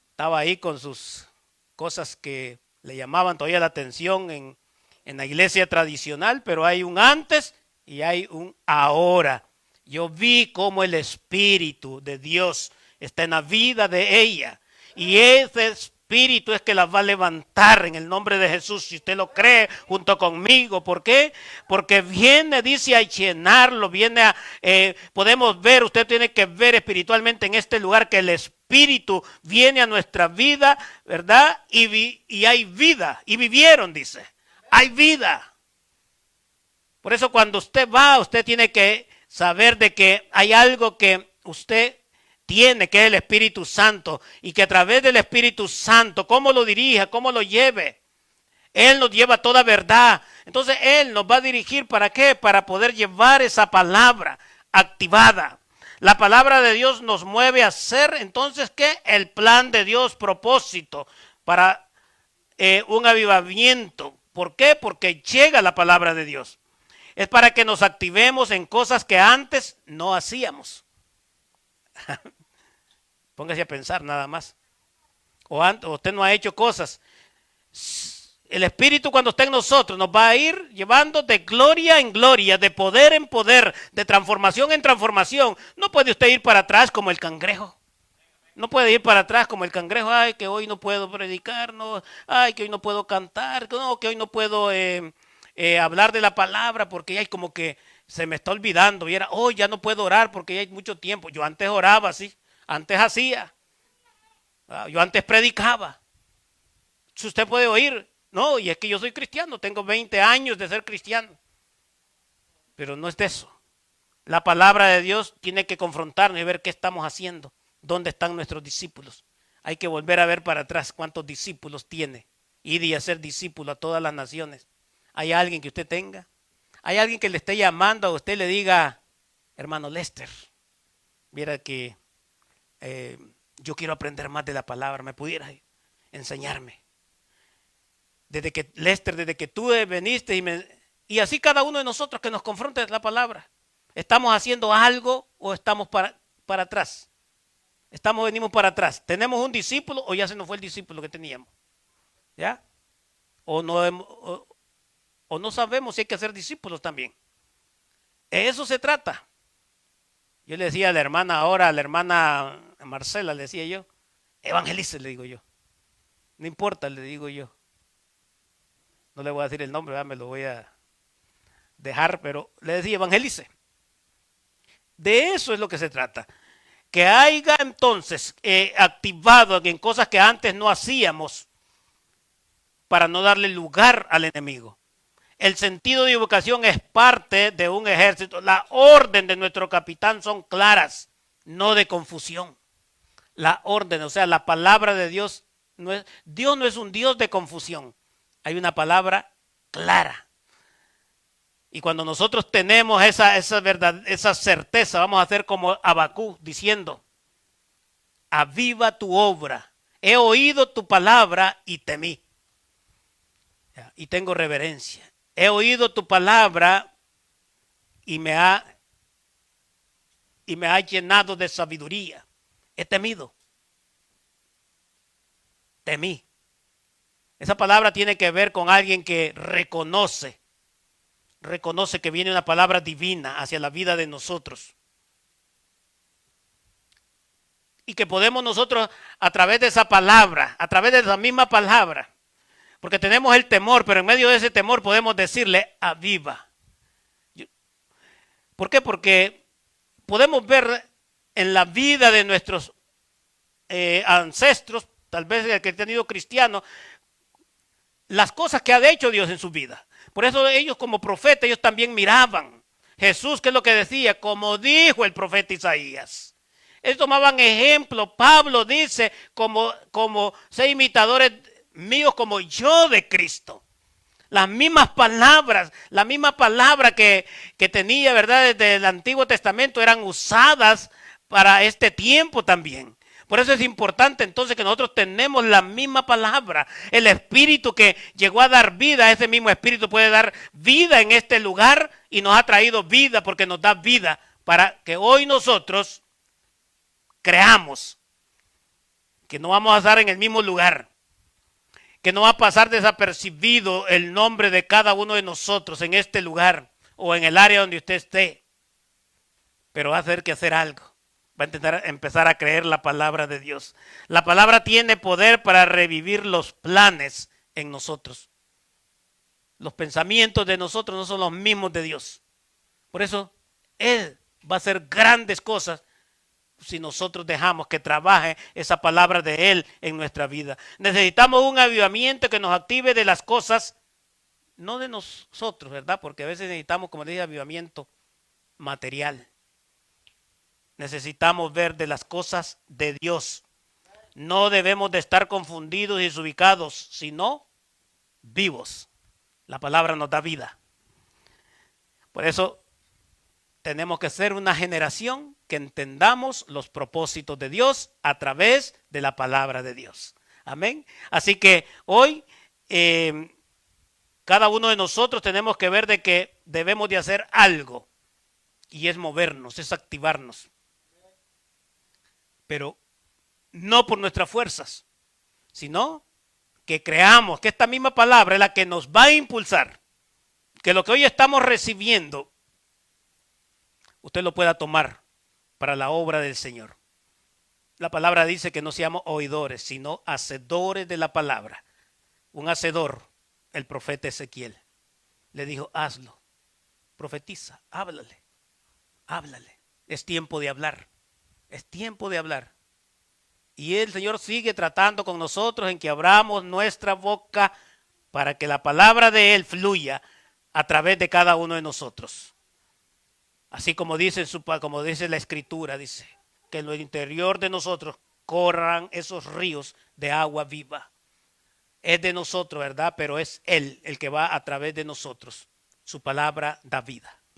estaba ahí con sus cosas que le llamaban todavía la atención en la iglesia tradicional, pero hay un antes y hay un ahora. Yo vi cómo el Espíritu de Dios está en la vida de ella y ese Espíritu es que las va a levantar en el nombre de Jesús, si usted lo cree junto conmigo. ¿Por qué? Porque viene, dice, a llenarlo, podemos ver, usted tiene que ver espiritualmente en este lugar que el Espíritu viene a nuestra vida, ¿verdad? Y hay vida, y vivieron, dice, hay vida. Por eso cuando usted va, usted tiene que saber de que hay algo que usted tiene, que es el Espíritu Santo, y que a través del Espíritu Santo, cómo lo dirija, cómo lo lleve, Él nos lleva toda verdad. Entonces Él nos va a dirigir, ¿para qué? Para poder llevar esa palabra activada. La palabra de Dios nos mueve a hacer, entonces, ¿qué? El plan de Dios, propósito para un avivamiento. ¿Por qué? Porque llega la palabra de Dios. Es para que nos activemos en cosas que antes no hacíamos. Póngase a pensar nada más. O usted no ha hecho cosas. El Espíritu cuando está en nosotros nos va a ir llevando de gloria en gloria, de poder en poder, de transformación en transformación. No puede usted ir para atrás como el cangrejo. No puede ir para atrás como el cangrejo. Ay, que hoy no puedo predicar, no. Ay, que hoy no puedo cantar, no, que hoy no puedo hablar de la palabra porque hay como que se me está olvidando. Y era, hoy ya no puedo orar porque ya hay mucho tiempo. Yo antes oraba así. Antes hacía, yo antes predicaba. Si usted puede oír, no, y es que yo soy cristiano, tengo 20 años de ser cristiano. Pero no es de eso. La palabra de Dios tiene que confrontarnos y ver qué estamos haciendo, dónde están nuestros discípulos. Hay que volver a ver para atrás cuántos discípulos tiene. Ir y hacer discípulo a todas las naciones. ¿Hay alguien que usted tenga? ¿Hay alguien que le esté llamando a usted le diga, hermano Lester, mira que yo quiero aprender más de la palabra, ¿me pudieras enseñarme? Desde que tú veniste y así cada uno de nosotros que nos confronte la palabra, ¿estamos haciendo algo o estamos para atrás? Venimos para atrás. ¿Tenemos un discípulo o ya se nos fue el discípulo que teníamos? ¿Ya? O no sabemos si hay que hacer discípulos también. De eso se trata. Yo le decía a la hermana Marcela, le decía yo, Evangelice, le digo yo. No importa, le digo yo. No le voy a decir el nombre, ¿verdad? Me lo voy a dejar, pero le decía evangelice. De eso es lo que se trata. Que haya entonces activado en cosas que antes no hacíamos para no darle lugar al enemigo. El sentido de vocación es parte de un ejército. La orden de nuestro capitán son claras, no de confusión. La orden, o sea, la palabra de Dios no es un Dios de confusión. Hay una palabra clara. Y cuando nosotros tenemos esa verdad, esa certeza, vamos a hacer como Habacuc diciendo: aviva tu obra, he oído tu palabra y temí. Y tengo reverencia. He oído tu palabra y me ha llenado de sabiduría. He temido. Temí. Esa palabra tiene que ver con alguien que reconoce que viene una palabra divina hacia la vida de nosotros. Y que podemos nosotros, a través de esa palabra, a través de la misma palabra, porque tenemos el temor, pero en medio de ese temor podemos decirle: aviva. ¿Por qué? Porque podemos ver en la vida de nuestros ancestros, tal vez el que ha tenido cristiano, las cosas que ha hecho Dios en su vida. Por eso ellos como profetas, ellos también miraban. Jesús, ¿qué es lo que decía? Como dijo el profeta Isaías. Ellos tomaban ejemplo. Pablo dice, como sé imitadores míos como yo de Cristo. Las mismas palabras, la misma palabra que tenía, ¿verdad?, desde el Antiguo Testamento, eran usadas para este tiempo también. Por eso es importante entonces que nosotros tenemos la misma palabra. El Espíritu que llegó a dar vida, ese mismo Espíritu puede dar vida en este lugar y nos ha traído vida porque nos da vida para que hoy nosotros creamos que no vamos a estar en el mismo lugar, que no va a pasar desapercibido el nombre de cada uno de nosotros en este lugar o en el área donde usted esté, pero va a tener que hacer algo. Va a intentar empezar a creer la palabra de Dios. La palabra tiene poder para revivir los planes en nosotros. Los pensamientos de nosotros no son los mismos de Dios. Por eso Él va a hacer grandes cosas si nosotros dejamos que trabaje esa palabra de Él en nuestra vida. Necesitamos un avivamiento que nos active de las cosas, no de nosotros, ¿verdad? Porque a veces necesitamos, como dije, avivamiento material. Necesitamos ver de las cosas de Dios. No debemos de estar confundidos y desubicados, sino vivos. La palabra nos da vida. Por eso tenemos que ser una generación que entendamos los propósitos de Dios a través de la palabra de Dios. Amén. Así que hoy cada uno de nosotros tenemos que ver de que debemos de hacer algo. Y es movernos, es activarnos. Pero no por nuestras fuerzas, sino que creamos que esta misma palabra es la que nos va a impulsar. Que lo que hoy estamos recibiendo, usted lo pueda tomar para la obra del Señor. La palabra dice que no seamos oidores, sino hacedores de la palabra. Un hacedor, el profeta Ezequiel, le dijo: hazlo, profetiza, háblale. Es tiempo de hablar. Es tiempo de hablar. Y el Señor sigue tratando con nosotros en que abramos nuestra boca para que la palabra de Él fluya a través de cada uno de nosotros. Así como dice la Escritura, dice que en el interior de nosotros corran esos ríos de agua viva. Es de nosotros, ¿verdad? Pero es Él el que va a través de nosotros. Su palabra da vida.